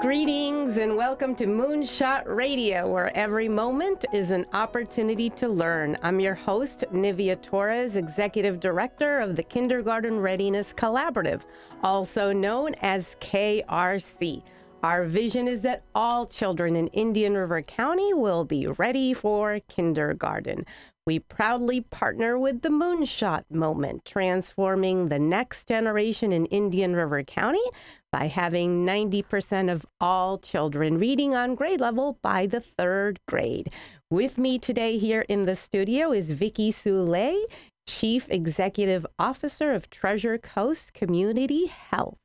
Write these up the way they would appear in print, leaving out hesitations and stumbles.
Greetings and welcome to Moonshot Radio, where every moment is an opportunity to learn. I'm your host, Nivea Torres, Executive Director of the Kindergarten Readiness Collaborative, also known as KRC. Our vision is that all children in Indian River County will be ready for kindergarten. We proudly partner with the Moonshot Moment, transforming the next generation in Indian River County by having 90% of all children reading on grade level by the 3rd grade. With me today here in the studio is Vicki Soule, Chief Executive Officer of Treasure Coast Community Health.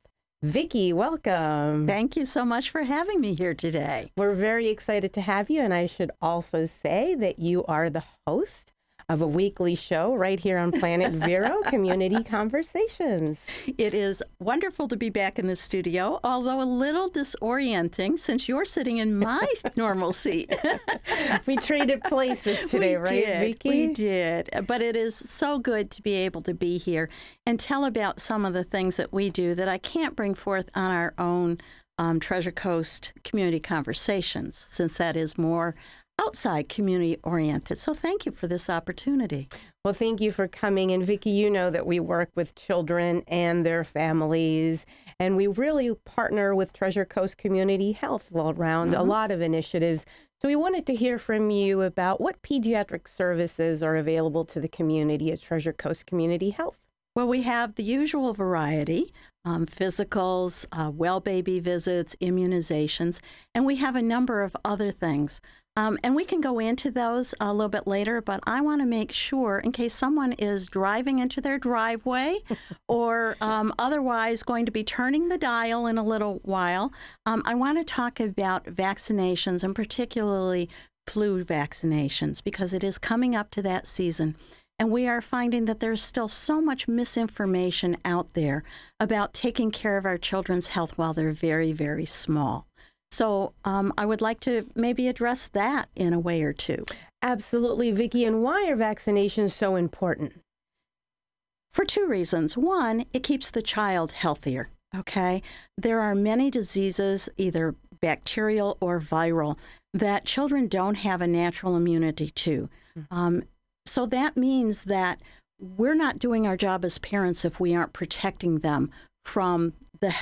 Vicki, welcome. Thank you so much for having me here today. We're very excited to have you, and I should also say that you are the host of a weekly show right here on Planet Vero, Community Conversations. It is wonderful to be back in the studio, although a little disorienting since you're sitting in my normal seat. We traded places today, right, Vicki? We did. But it is so good to be able to be here and tell about some of the things that we do that I can't bring forth on our own Treasure Coast Community Conversations, since that is more outside community oriented. So thank you for this opportunity. Well, thank you for coming. And Vicki, you know that we work with children and their families, and we really partner with Treasure Coast Community Health around a lot of initiatives. So we wanted to hear from you about what pediatric services are available to the community at Treasure Coast Community Health. Well, we have the usual variety, physicals, well baby visits, immunizations, and we have a number of other things. And we can go into those a little bit later, but I want to make sure, in case someone is driving into their driveway or otherwise going to be turning the dial in a little while, I want to talk about vaccinations, and particularly flu vaccinations, because it is coming up to that season. And we are finding that there's still so much misinformation out there about taking care of our children's health while they're very, very small. So I would like to maybe address that in a way or two. Absolutely, Vicki. And why are vaccinations so important? For two reasons. One, it keeps the child healthier, okay? There are many diseases, either bacterial or viral, that children don't have a natural immunity to. So that means that we're not doing our job as parents if we aren't protecting them from the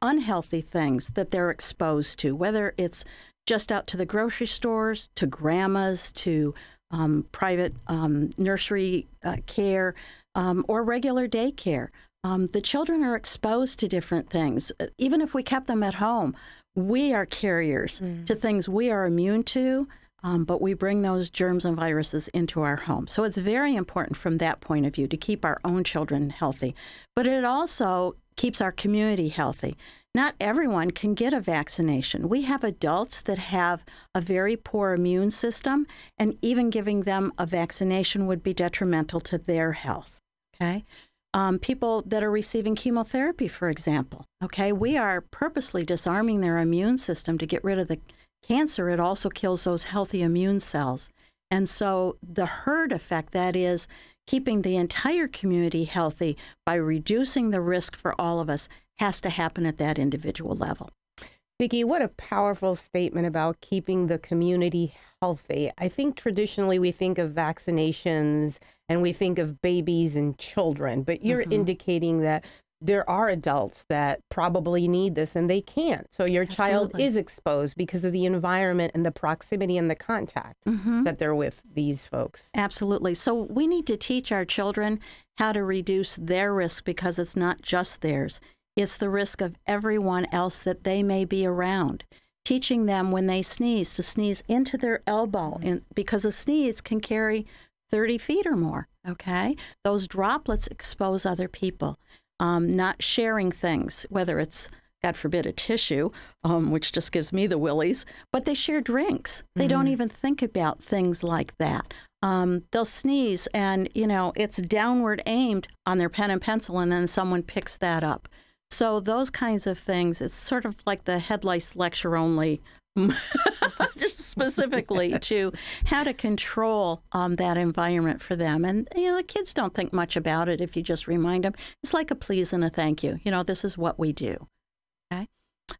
unhealthy things that they're exposed to, whether it's just out to the grocery stores, to grandmas, to private nursery care, or regular daycare. The children are exposed to different things. Even if we kept them at home, we are carriers to things we are immune to, but we bring those germs and viruses into our home. So it's very important from that point of view to keep our own children healthy. But it also keeps our community healthy. Not everyone can get a vaccination. We have adults that have a very poor immune system, and even giving them a vaccination would be detrimental to their health, okay? People that are receiving chemotherapy, for example, okay? We are purposely disarming their immune system to get rid of the cancer. It also kills those healthy immune cells. And so the herd effect, that is, keeping the entire community healthy by reducing the risk for all of us, has to happen at that individual level. Vicki, what a powerful statement about keeping the community healthy. I think traditionally we think of vaccinations and we think of babies and children, but you're indicating that there are adults that probably need this and they can't. So your child is exposed because of the environment and the proximity and the contact that they're with these folks. Absolutely. So we need to teach our children how to reduce their risk, because it's not just theirs. It's the risk of everyone else that they may be around. Teaching them when they sneeze to sneeze into their elbow, because a sneeze can carry 30 feet or more, okay? Those droplets expose other people. Not sharing things, whether it's, God forbid, a tissue, which just gives me the willies, but they share drinks. They don't even think about things like that. They'll sneeze and, it's downward aimed on their pen and pencil, and then someone picks that up. So those kinds of things, it's sort of like the head lice lecture, only just specifically to how to control that environment for them. And, the kids don't think much about it if you just remind them. It's like a please and a thank you. This is what we do. Okay.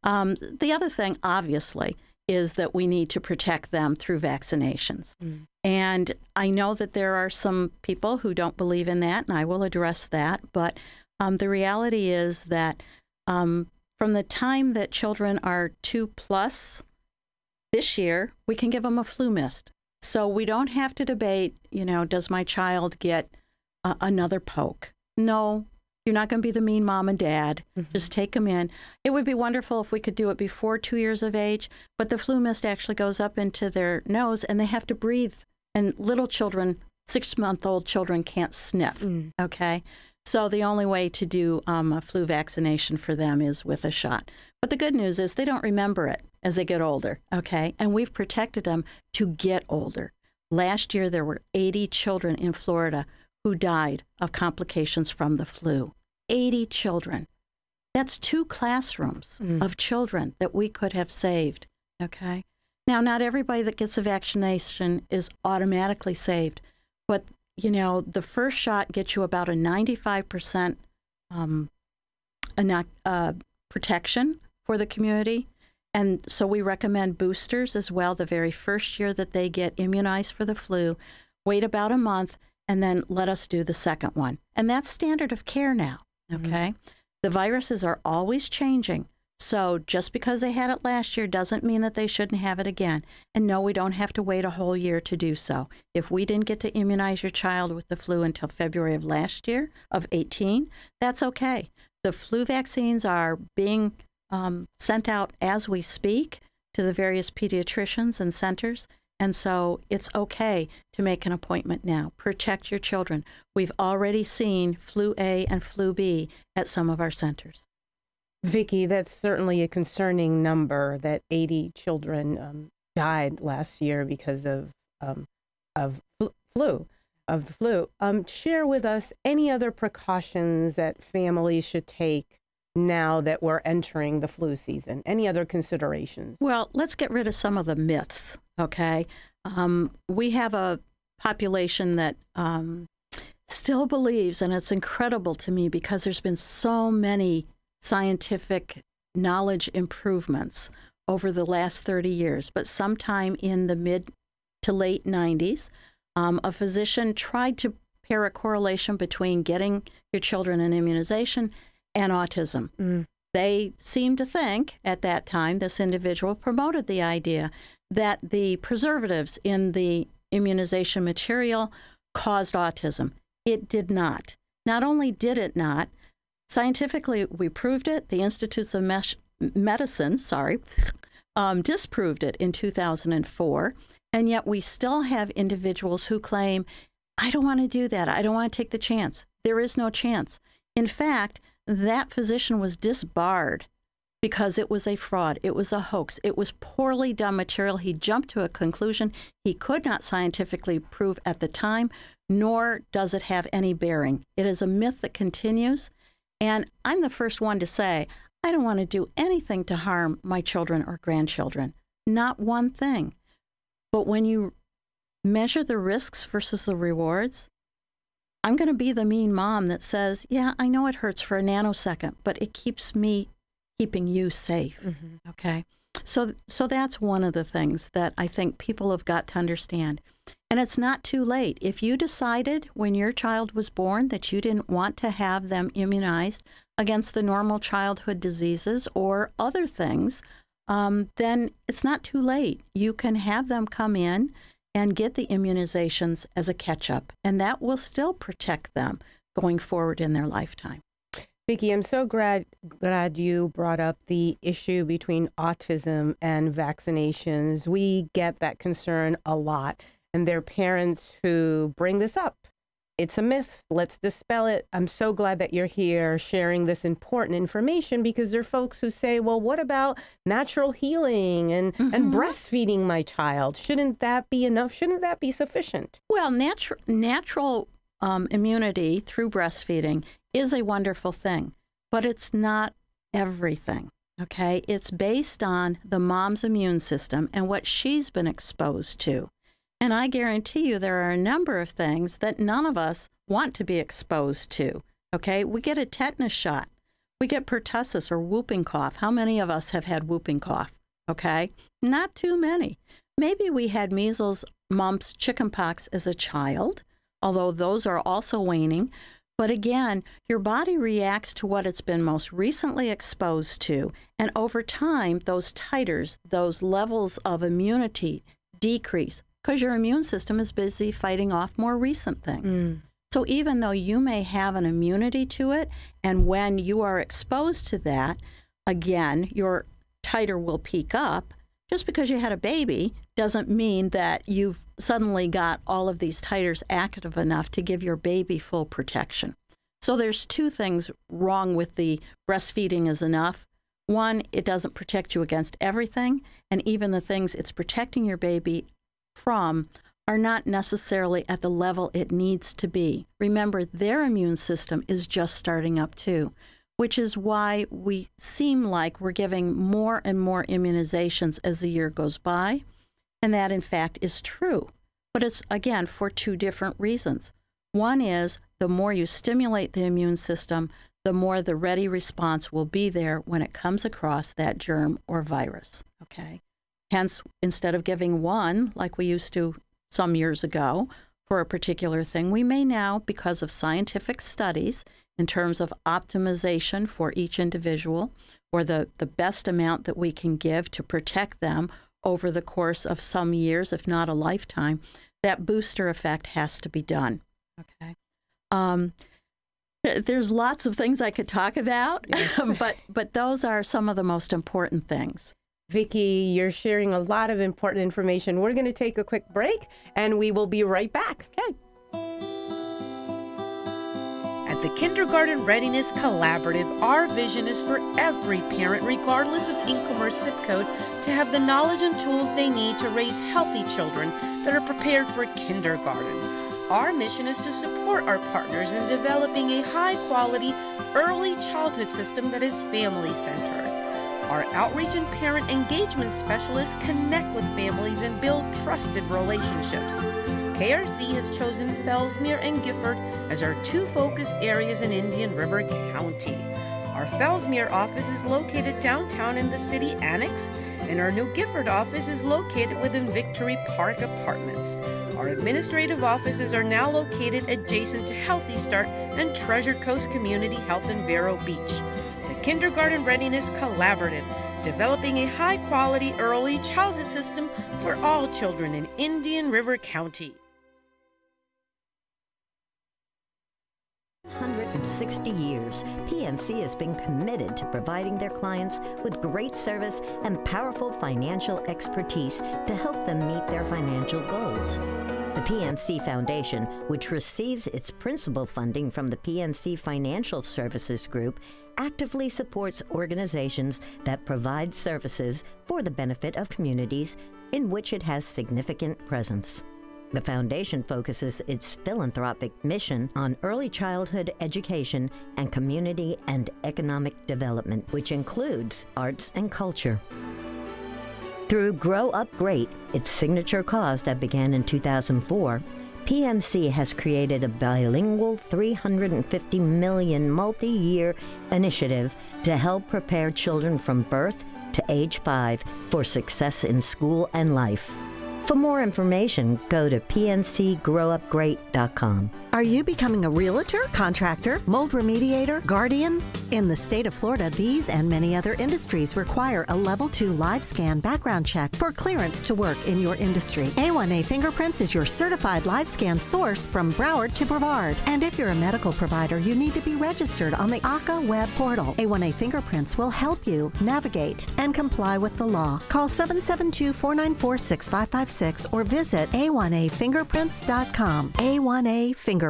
The other thing, obviously, is that we need to protect them through vaccinations. And I know that there are some people who don't believe in that, and I will address that. But the reality is that from the time that children are 2+ this year, we can give them a flu mist. So we don't have to debate, does my child get another poke? No, you're not going to be the mean mom and dad. Just take them in. It would be wonderful if we could do it before 2 years of age, but the flu mist actually goes up into their nose and they have to breathe. And little children, 6-month-old children, can't sniff, okay? So the only way to do a flu vaccination for them is with a shot. But the good news is they don't remember it as they get older, okay? And we've protected them to get older. Last year, there were 80 children in Florida who died of complications from the flu. 80 children. That's 2 classrooms of children that we could have saved, okay? Now, not everybody that gets a vaccination is automatically saved, but, the first shot gets you about a 95% protection for the community. And so we recommend boosters as well the very first year that they get immunized for the flu. Wait about a month, and then let us do the second one. And that's standard of care now, okay? The viruses are always changing. So just because they had it last year doesn't mean that they shouldn't have it again. And no, we don't have to wait a whole year to do so. If we didn't get to immunize your child with the flu until February of last year, of 18, that's okay. The flu vaccines are being sent out as we speak to the various pediatricians and centers. And so it's okay to make an appointment now. Protect your children. We've already seen flu A and flu B at some of our centers. Vicki, that's certainly a concerning number that 80 children died last year because of the flu. Share with us any other precautions that families should take now that we're entering the flu season. Any other considerations? Well, let's get rid of some of the myths, okay? We have a population that still believes, and it's incredible to me because there's been so many scientific knowledge improvements over the last 30 years, but sometime in the mid to late 90s, a physician tried to pair a correlation between getting your children an immunization and autism. They seemed to think at that time, this individual promoted the idea that the preservatives in the immunization material caused autism. It did not. Not only did it not, scientifically, we proved it. The Institutes of Medicine, disproved it in 2004. And yet we still have individuals who claim, I don't want to do that. I don't want to take the chance. There is no chance. In fact, that physician was disbarred because it was a fraud. It was a hoax. It was poorly done material. He jumped to a conclusion he could not scientifically prove at the time, nor does it have any bearing. It is a myth that continues. And I'm the first one to say, I don't want to do anything to harm my children or grandchildren. Not one thing. But when you measure the risks versus the rewards, I'm going to be the mean mom that says, yeah, I know it hurts for a nanosecond, but it keeps me keeping you safe, okay? So that's one of the things that I think people have got to understand. And it's not too late. If you decided when your child was born that you didn't want to have them immunized against the normal childhood diseases or other things, then it's not too late. You can have them come in and get the immunizations as a catch-up, and that will still protect them going forward in their lifetime. Vicki, I'm so glad you brought up the issue between autism and vaccinations. We get that concern a lot, and there are parents who bring this up. It's a myth. Let's dispel it. I'm so glad that you're here sharing this important information, because there are folks who say, well, what about natural healing and breastfeeding my child? Shouldn't that be enough? Shouldn't that be sufficient? Well, natural immunity through breastfeeding is a wonderful thing, but it's not everything, okay? It's based on the mom's immune system and what she's been exposed to. And I guarantee you there are a number of things that none of us want to be exposed to, okay? We get a tetanus shot. We get pertussis or whooping cough. How many of us have had whooping cough? Okay, not too many. Maybe we had measles, mumps, chickenpox as a child, although those are also waning. But again, your body reacts to what it's been most recently exposed to, and over time, those titers, those levels of immunity decrease because your immune system is busy fighting off more recent things. So even though you may have an immunity to it, and when you are exposed to that, again, your titer will peak up. Just because you had a baby doesn't mean that you've suddenly got all of these titers active enough to give your baby full protection. So there's two things wrong with the breastfeeding is enough. One, it doesn't protect you against everything, and even the things it's protecting your baby from are not necessarily at the level it needs to be. Remember, their immune system is just starting up too, which is why we seem like we're giving more and more immunizations as the year goes by, and that in fact is true. But it's, again, for two different reasons. One is the more you stimulate the immune system, the more the ready response will be there when it comes across that germ or virus, okay? Hence, instead of giving one, like we used to some years ago, for a particular thing, we may now, because of scientific studies, in terms of optimization for each individual, or the best amount that we can give to protect them over the course of some years, if not a lifetime, that booster effect has to be done. Okay. There's lots of things I could talk about, yes. but those are some of the most important things. Vicki, you're sharing a lot of important information. We're going to take a quick break, and we will be right back. Okay. At the Kindergarten Readiness Collaborative, our vision is for every parent, regardless of income or zip code, to have the knowledge and tools they need to raise healthy children that are prepared for kindergarten. Our mission is to support our partners in developing a high-quality early childhood system that is family-centered. Our outreach and parent engagement specialists connect with families and build trusted relationships. KRC has chosen Fellsmere and Gifford as our two focus areas in Indian River County. Our Fellsmere office is located downtown in the City Annex, and our new Gifford office is located within Victory Park Apartments. Our administrative offices are now located adjacent to Healthy Start and Treasure Coast Community Health in Vero Beach. The Kindergarten Readiness Collaborative, developing a high-quality early childhood system for all children in Indian River County. 160 years, PNC has been committed to providing their clients with great service and powerful financial expertise to help them meet their financial goals. The PNC Foundation, which receives its principal funding from the PNC Financial Services Group, actively supports organizations that provide services for the benefit of communities in which it has significant presence. The foundation focuses its philanthropic mission on early childhood education and community and economic development, which includes arts and culture. Through Grow Up Great, its signature cause that began in 2004, PNC has created a bilingual $350 million multi-year initiative to help prepare children from birth to age 5 for success in school and life. For more information, go to pncgrowupgreat.com. Are you becoming a realtor, contractor, mold remediator, guardian? In the state of Florida, these and many other industries require a Level 2 live scan background check for clearance to work in your industry. A1A Fingerprints is your certified live scan source from Broward to Brevard. And if you're a medical provider, you need to be registered on the ACA web portal. A1A Fingerprints will help you navigate and comply with the law. Call 772-494-6556 or visit a1afingerprints.com. A1A Fingerprints.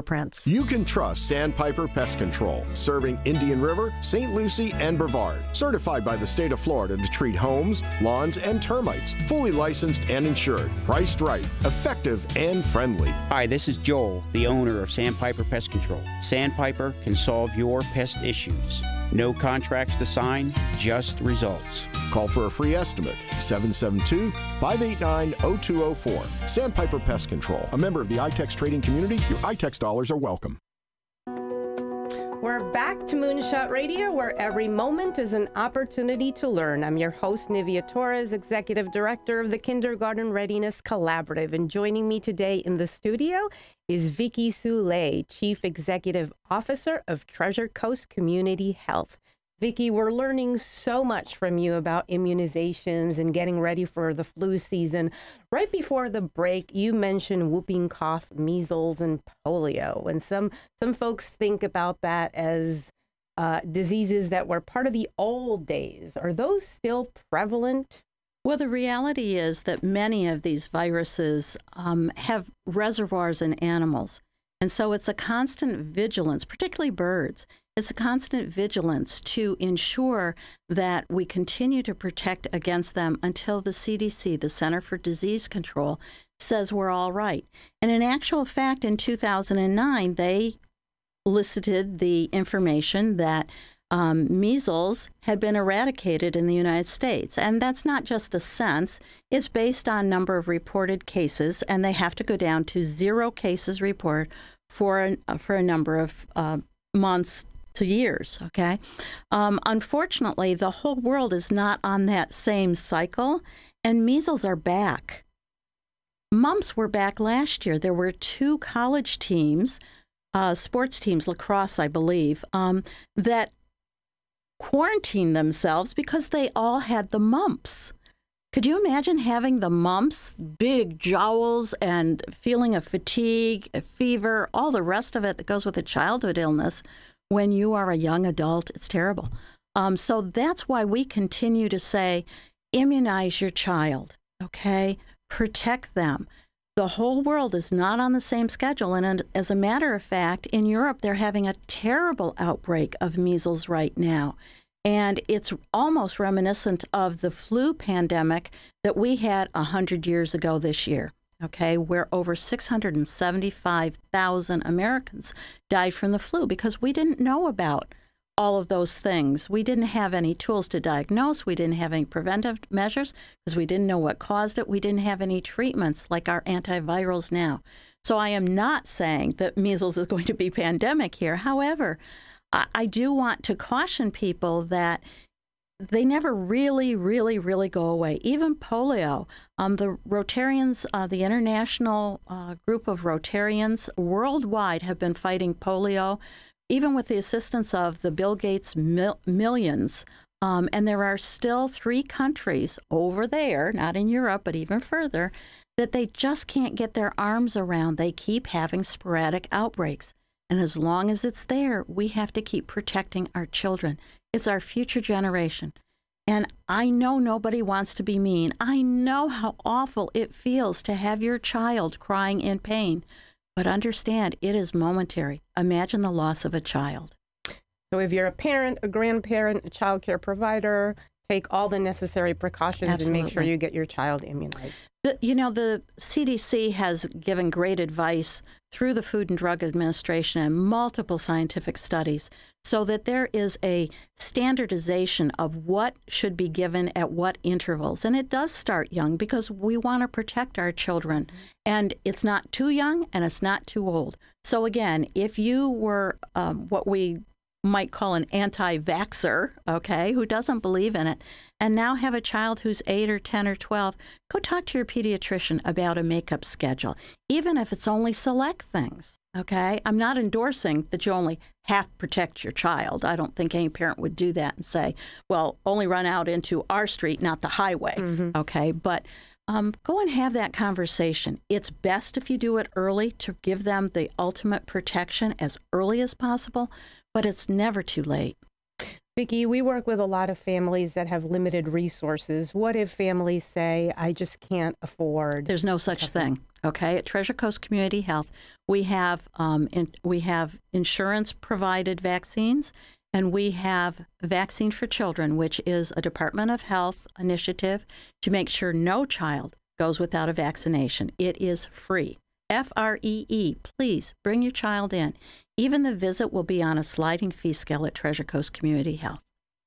You can trust Sandpiper Pest Control, serving Indian River, St. Lucie, and Brevard. Certified by the state of Florida to treat homes, lawns, and termites. Fully licensed and insured. Priced right, effective, and friendly. Hi, this is Joel, the owner of Sandpiper Pest Control. Sandpiper can solve your pest issues. No contracts to sign, just results. Call for a free estimate, 772-589-0204. Sandpiper Pest Control, a member of the iTex trading community. Your iTex dollars are welcome. We're back to Moonshot Radio, where every moment is an opportunity to learn. I'm your host, Nivea Torres, Executive Director of the Kindergarten Readiness Collaborative. And joining me today in the studio is Vicki Soule, Chief Executive Officer of Treasure Coast Community Health. Vicki, we're learning so much from you about immunizations and getting ready for the flu season. Right before the break, you mentioned whooping cough, measles, and polio. And some folks think about that as diseases that were part of the old days. Are those still prevalent? Well, the reality is that many of these viruses have reservoirs in animals. And so it's a constant vigilance, particularly birds. It's a constant vigilance to ensure that we continue to protect against them until the CDC, the Center for Disease Control, says we're all right. And in actual fact, in 2009, they listed the information that measles had been eradicated in the United States. And that's not just a sense. It's based on number of reported cases, and they have to go down to 0 cases reported for a number of months to years, okay? Unfortunately, the whole world is not on that same cycle, and measles are back. Mumps were back last year. There were 2 college teams, sports teams, lacrosse, I believe, that quarantined themselves because they all had the mumps. Could you imagine having the mumps, big jowls, and feeling of fatigue, a fever, all the rest of it that goes with a childhood illness when you are a young adult? It's terrible. So that's why we continue to say, immunize your child, okay? Protect them. The whole world is not on the same schedule. And as a matter of fact, in Europe, they're having a terrible outbreak of measles right now. And it's almost reminiscent of the flu pandemic that we had 100 years ago this year, okay, where over 675,000 Americans died from the flu because we didn't know about all of those things. We didn't have any tools to diagnose. We didn't have any preventive measures because we didn't know what caused it. We didn't have any treatments like our antivirals now. So I am not saying that measles is going to be pandemic here. However, I do want to caution people that they never really go away. Even polio, the Rotarians, the international group of Rotarians worldwide have been fighting polio, even with the assistance of the Bill Gates millions. And there are still 3 countries over there, not in Europe, but even further, that they just can't get their arms around. They keep having sporadic outbreaks. And as long as it's there, we have to keep protecting our children. It's our future generation. And I know nobody wants to be mean. I know how awful it feels to have your child crying in pain. But understand, it is momentary. Imagine the loss of a child. So if you're a parent, a grandparent, a child care provider, take all the necessary precautions and make sure you get your child immunized. The CDC has given great advice through the Food and Drug Administration and multiple scientific studies so that there is a standardization of what should be given at what intervals. And it does start young because we want to protect our children. And it's not too young and it's not too old. So again, if you were what we might call an anti-vaxxer, okay, who doesn't believe in it, and now have a child who's 8 or 10 or 12, go talk to your pediatrician about a makeup schedule, even if it's only select things, okay? I'm not endorsing that you only half protect your child. I don't think any parent would do that and say, well, only run out into our street, not the highway, okay? But go and have that conversation. It's best if you do it early to give them the ultimate protection as early as possible, but it's never too late. Vicki, we work with a lot of families that have limited resources. What if families say, I just can't afford? There's no such thing, okay? At Treasure Coast Community Health, we have insurance-provided vaccines, and we have Vaccine for Children, which is a Department of Health initiative to make sure no child goes without a vaccination. It is free. Free. Please bring your child in. Even the visit will be on a sliding fee scale at Treasure Coast Community Health.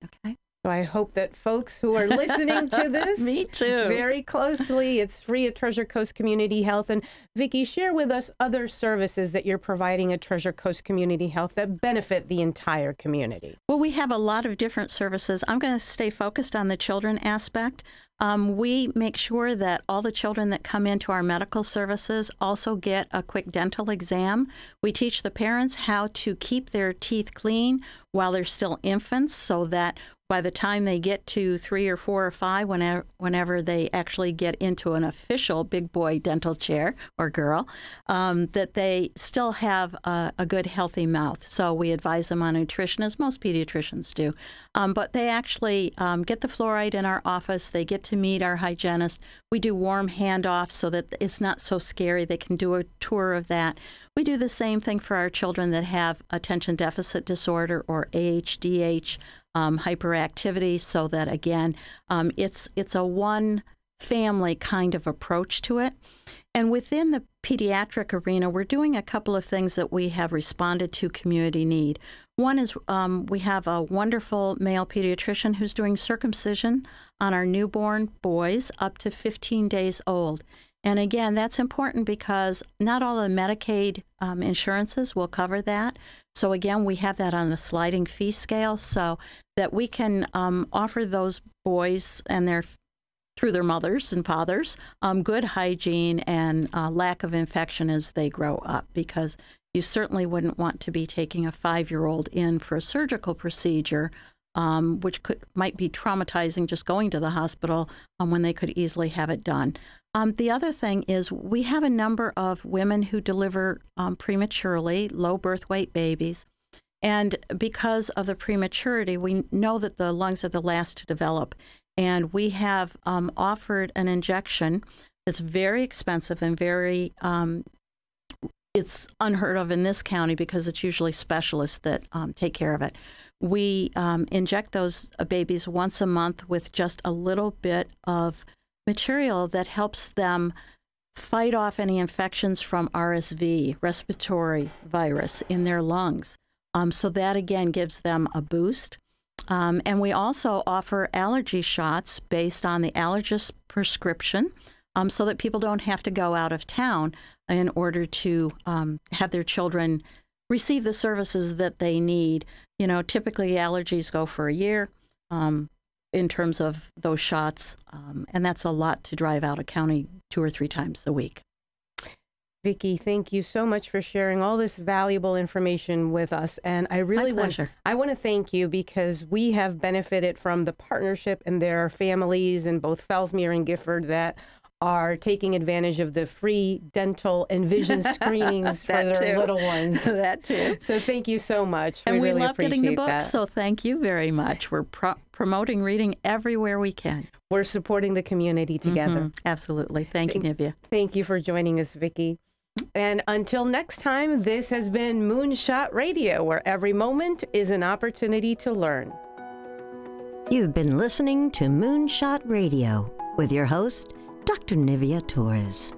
Okay? So I hope that folks who are listening to this Me too. very closely, it's free at Treasure Coast Community Health. And Vicki, share with us other services that you're providing at Treasure Coast Community Health that benefit the entire community. Well, we have a lot of different services. I'm going to stay focused on the children aspect. We make sure that all the children that come into our medical services also get a quick dental exam. We teach the parents how to keep their teeth clean while they're still infants, so that by the time they get to 3 or 4 or 5, whenever they actually get into an official big boy dental chair or girl, that they still have a good, healthy mouth. So we advise them on nutrition, as most pediatricians do. But they actually get the fluoride in our office. They get to meet our hygienist. We do warm handoffs so that it's not so scary. They can do a tour of that. We do the same thing for our children that have attention deficit disorder or ADHD, hyperactivity, so that, again, it's a one family kind of approach to it. And within the pediatric arena, we're doing a couple of things that we have responded to community need. One is we have a wonderful male pediatrician who's doing circumcision on our newborn boys up to 15 days old. And again, that's important because not all the Medicaid insurances will cover that. So again, we have that on the sliding fee scale so that we can offer those boys and through their mothers and fathers good hygiene and lack of infection as they grow up, because you certainly wouldn't want to be taking a 5-year-old in for a surgical procedure, which might be traumatizing just going to the hospital when they could easily have it done. The other thing is we have a number of women who deliver prematurely, low birth weight babies. And because of the prematurity, we know that the lungs are the last to develop. And we have offered an injection that's very expensive and very, it's unheard of in this county because it's usually specialists that take care of it. We inject those babies once a month with just a little bit of material that helps them fight off any infections from RSV, respiratory virus, in their lungs. So that, again, gives them a boost. And we also offer allergy shots based on the allergist's prescription so that people don't have to go out of town in order to have their children receive the services that they need. You know, typically allergies go for a year in terms of those shots, and that's a lot to drive out of county 2 or 3 times a week. Vicki, thank you so much for sharing all this valuable information with us. And I really want to thank you because we have benefited from the partnership, and there are families in both Fellsmere and Gifford that are taking advantage of the free dental and vision screenings for their little ones. That too. So thank you so much. And we really love getting the appreciate books, so thank you very much. We're promoting reading everywhere we can. We're supporting the community together. Absolutely. Thank you, Nivea. Thank you for joining us, Vicki. And until next time, this has been Moonshot Radio, where every moment is an opportunity to learn. You've been listening to Moonshot Radio with your host, Dr. Nivea Torres.